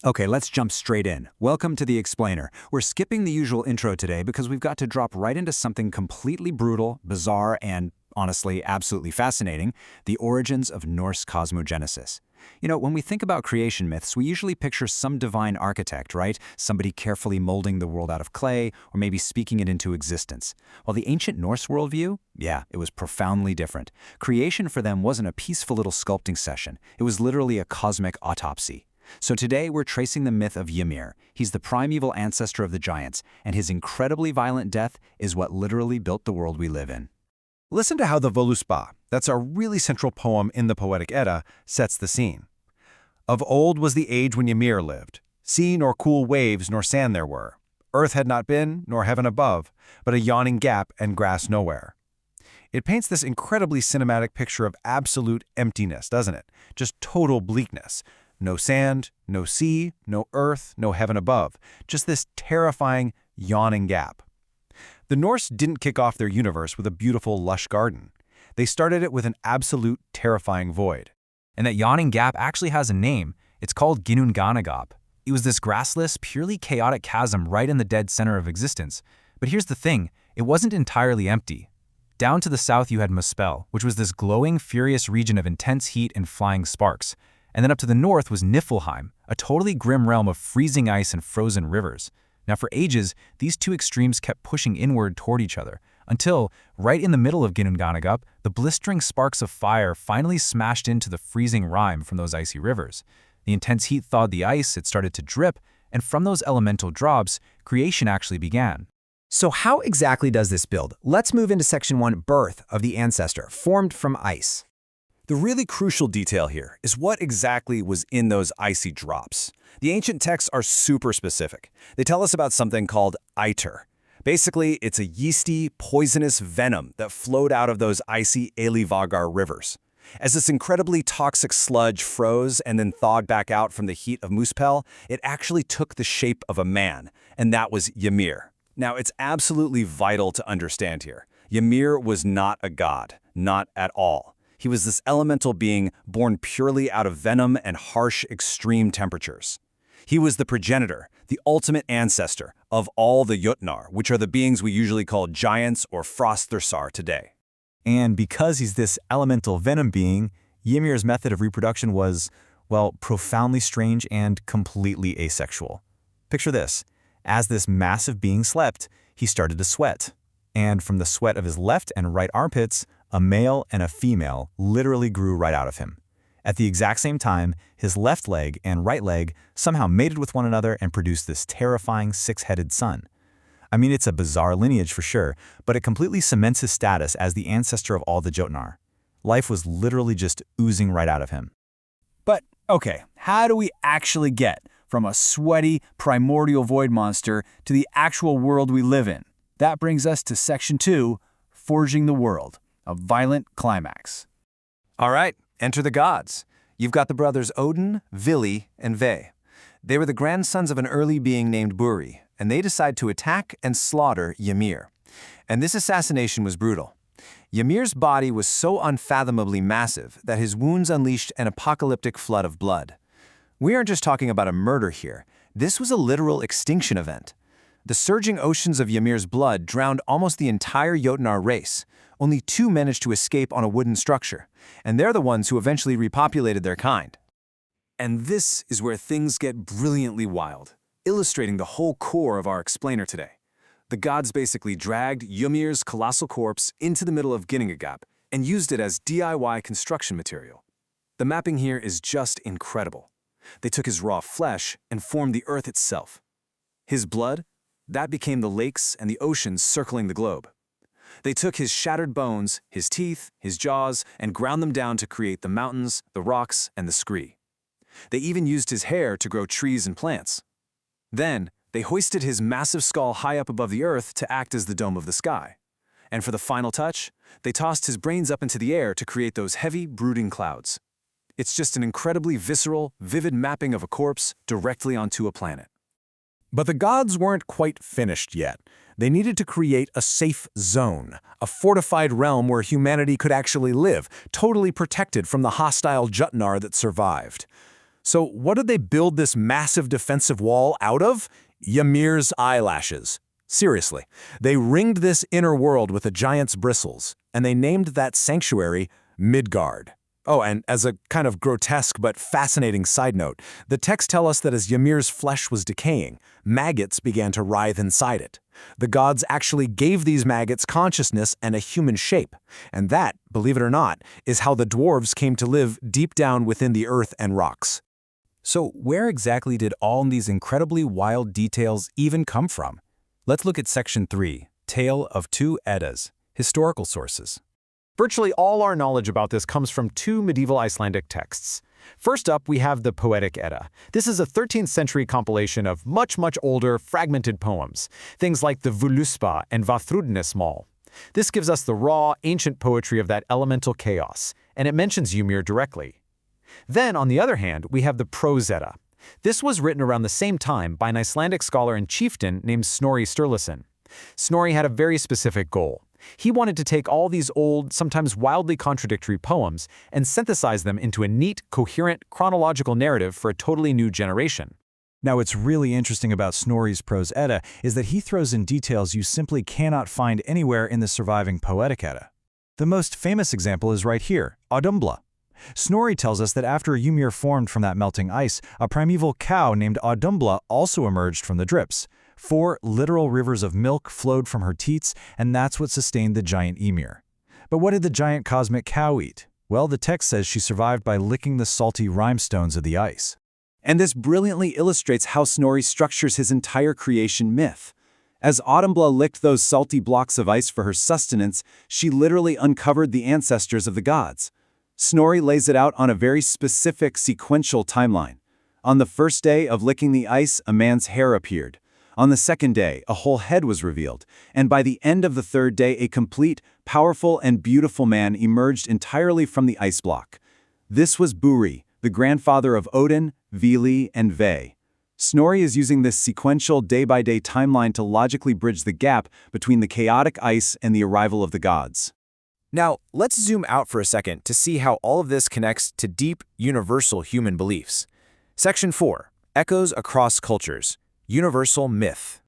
Okay, let's jump straight in. Welcome to The Explainer. We're skipping the usual intro today because we've got to drop right into something completely brutal, bizarre, and honestly, absolutely fascinating, the origins of Norse cosmogenesis. You know, when we think about creation myths, we usually picture some divine architect, right? Somebody carefully molding the world out of clay, or maybe speaking it into existence. While the ancient Norse worldview, yeah, it was profoundly different. Creation for them wasn't a peaceful little sculpting session. It was literally a cosmic autopsy. So today we're tracing the myth of Ymir. He's the primeval ancestor of the giants, and his incredibly violent death is what literally built the world we live in. Listen to how the Voluspa, that's our really central poem in the Poetic Edda, sets the scene. Of old was the age when Ymir lived. Sea nor cool waves nor sand there were. Earth had not been, nor heaven above, but a yawning gap and grass nowhere. It paints this incredibly cinematic picture of absolute emptiness, doesn't it? Just total bleakness. No sand, no sea, no earth, no heaven above. Just this terrifying, yawning gap. The Norse didn't kick off their universe with a beautiful, lush garden. They started it with an absolute, terrifying void. And that yawning gap actually has a name. It's called Ginnungagap. It was this grassless, purely chaotic chasm right in the dead center of existence. But here's the thing, it wasn't entirely empty. Down to the south you had Muspel, which was this glowing, furious region of intense heat and flying sparks. And then up to the north was Niflheim, a totally grim realm of freezing ice and frozen rivers. Now for ages, these two extremes kept pushing inward toward each other, until, right in the middle of Ginnungagap, the blistering sparks of fire finally smashed into the freezing rime from those icy rivers. The intense heat thawed the ice, it started to drip, and from those elemental drops, creation actually began. So how exactly does this build? Let's move into Section 1, Birth of the Ancestor, formed from ice. The really crucial detail here is what exactly was in those icy drops. The ancient texts are super specific. They tell us about something called iter. Basically, it's a yeasty, poisonous venom that flowed out of those icy Elivagar rivers. As this incredibly toxic sludge froze and then thawed back out from the heat of Muspel, it actually took the shape of a man, and that was Ymir. Now, it's absolutely vital to understand here. Ymir was not a god, not at all. He was this elemental being born purely out of venom and harsh, extreme temperatures. He was the progenitor, the ultimate ancestor of all the Jötnar, which are the beings we usually call giants or Frosthursar today. And because he's this elemental venom being, Ymir's method of reproduction was, well, profoundly strange and completely asexual. Picture this. As this massive being slept, he started to sweat. And from the sweat of his left and right armpits, a male and a female literally grew right out of him. At the exact same time, his left leg and right leg somehow mated with one another and produced this terrifying six-headed son. I mean, it's a bizarre lineage for sure, but it completely cements his status as the ancestor of all the Jötnar. Life was literally just oozing right out of him. But, okay, how do we actually get from a sweaty, primordial void monster to the actual world we live in? That brings us to Section 2, Forging the World, a violent climax. All right, enter the gods. You've got the brothers Odin, Vili, and Ve. They were the grandsons of an early being named Buri, and they decide to attack and slaughter Ymir. And this assassination was brutal. Ymir's body was so unfathomably massive that his wounds unleashed an apocalyptic flood of blood. We aren't just talking about a murder here. This was a literal extinction event. The surging oceans of Ymir's blood drowned almost the entire Jötnar race. Only two managed to escape on a wooden structure, and they're the ones who eventually repopulated their kind. And this is where things get brilliantly wild, illustrating the whole core of our explainer today. The gods basically dragged Ymir's colossal corpse into the middle of Ginnungagap and used it as DIY construction material. The mapping here is just incredible. They took his raw flesh and formed the earth itself. His blood, that became the lakes and the oceans circling the globe. They took his shattered bones, his teeth, his jaws, and ground them down to create the mountains, the rocks, and the scree. They even used his hair to grow trees and plants. Then, they hoisted his massive skull high up above the earth to act as the dome of the sky. And for the final touch, they tossed his brains up into the air to create those heavy, brooding clouds. It's just an incredibly visceral, vivid mapping of a corpse directly onto a planet. But the gods weren't quite finished yet. They needed to create a safe zone, a fortified realm where humanity could actually live, totally protected from the hostile Jötnar that survived. So what did they build this massive defensive wall out of? Ymir's eyelashes. Seriously, they ringed this inner world with a giant's bristles, and they named that sanctuary Midgard. Oh, and as a kind of grotesque but fascinating side note, the texts tell us that as Ymir's flesh was decaying, maggots began to writhe inside it. The gods actually gave these maggots consciousness and a human shape, and that, believe it or not, is how the dwarves came to live deep down within the earth and rocks. So where exactly did all these incredibly wild details even come from? Let's look at Section 3, Tale of Two Eddas, Historical Sources. Virtually all our knowledge about this comes from two medieval Icelandic texts. First up, we have the Poetic Edda. This is a 13th century compilation of much older, fragmented poems, things like the Völuspá and Vafthrudnismál. This gives us the raw, ancient poetry of that elemental chaos, and it mentions Ymir directly. Then, on the other hand, we have the Prose Edda. This was written around the same time by an Icelandic scholar and chieftain named Snorri Sturluson. Snorri had a very specific goal. He wanted to take all these old, sometimes wildly contradictory poems and synthesize them into a neat, coherent, chronological narrative for a totally new generation. Now, what's really interesting about Snorri's Prose Edda is that he throws in details you simply cannot find anywhere in the surviving Poetic Edda. The most famous example is right here, Audumbla. Snorri tells us that after Ymir formed from that melting ice, a primeval cow named Audumbla also emerged from the drips. 4 literal rivers of milk flowed from her teats, and that's what sustained the giant Ymir. But what did the giant cosmic cow eat? Well, the text says she survived by licking the salty rhinestones of the ice. And this brilliantly illustrates how Snorri structures his entire creation myth. As Audumbla licked those salty blocks of ice for her sustenance, she literally uncovered the ancestors of the gods. Snorri lays it out on a very specific sequential timeline. On the first day of licking the ice, a man's hair appeared. On the second day, a whole head was revealed, and by the end of the third day, a complete, powerful, and beautiful man emerged entirely from the ice block. This was Buri, the grandfather of Odin, Vili, and Ve. Snorri is using this sequential day-by-day timeline to logically bridge the gap between the chaotic ice and the arrival of the gods. Now, let's zoom out for a second to see how all of this connects to deep, universal human beliefs. Section 4, Echoes Across Cultures, Universal Myth.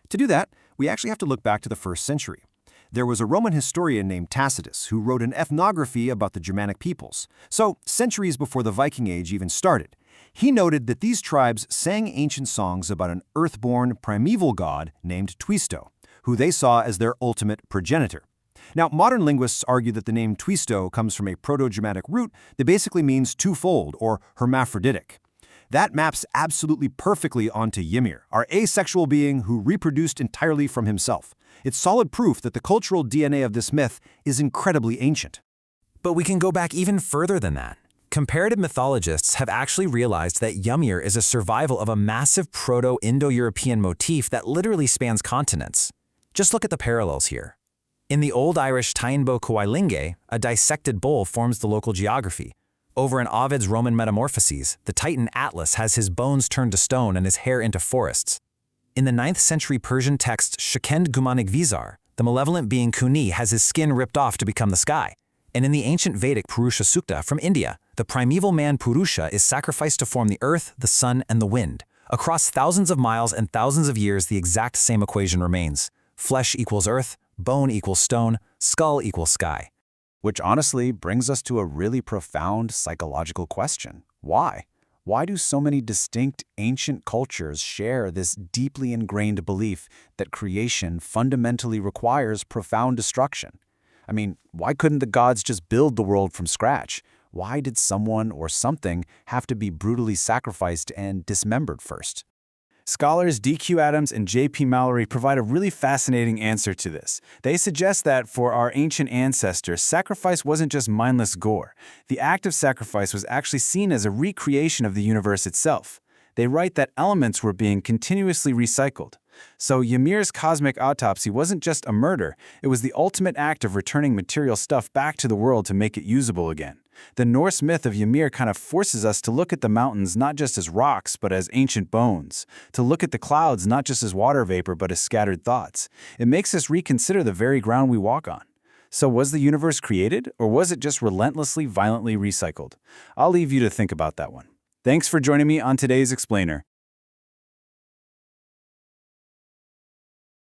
To do that, we actually have to look back to the 1st century. There was a Roman historian named Tacitus who wrote an ethnography about the Germanic peoples, so centuries before the Viking Age even started. He noted that these tribes sang ancient songs about an earthborn primeval god named Tuisto, who they saw as their ultimate progenitor. Now, modern linguists argue that the name Tuisto comes from a Proto-Germanic root that basically means twofold or hermaphroditic. That maps absolutely perfectly onto Ymir, our asexual being who reproduced entirely from himself. It's solid proof that the cultural DNA of this myth is incredibly ancient. But we can go back even further than that. Comparative mythologists have actually realized that Ymir is a survival of a massive Proto-Indo-European motif that literally spans continents. Just look at the parallels here. In the Old Irish Tainbo Coilinge, a dissected bull forms the local geography. Over in Ovid's Roman Metamorphoses, the Titan Atlas has his bones turned to stone and his hair into forests. In the 9th century Persian text Shekend Gumanik Vizar, the malevolent being Kuni has his skin ripped off to become the sky. And in the ancient Vedic Purusha Sukta from India, the primeval man Purusha is sacrificed to form the earth, the sun, and the wind. Across thousands of miles and thousands of years, the exact same equation remains. Flesh equals earth, bone equals stone, skull equals sky. Which honestly brings us to a really profound psychological question. Why? Why do so many distinct ancient cultures share this deeply ingrained belief that creation fundamentally requires profound destruction? I mean, why couldn't the gods just build the world from scratch? Why did someone or something have to be brutally sacrificed and dismembered first? Scholars D.Q. Adams and J.P. Mallory provide a really fascinating answer to this. They suggest that for our ancient ancestors, sacrifice wasn't just mindless gore. The act of sacrifice was actually seen as a recreation of the universe itself. They write that elements were being continuously recycled. So Ymir's cosmic autopsy wasn't just a murder, it was the ultimate act of returning material stuff back to the world to make it usable again. The Norse myth of Ymir kind of forces us to look at the mountains not just as rocks, but as ancient bones. To look at the clouds not just as water vapor, but as scattered thoughts. It makes us reconsider the very ground we walk on. So was the universe created, or was it just relentlessly, violently recycled? I'll leave you to think about that one. Thanks for joining me on today's Explainer.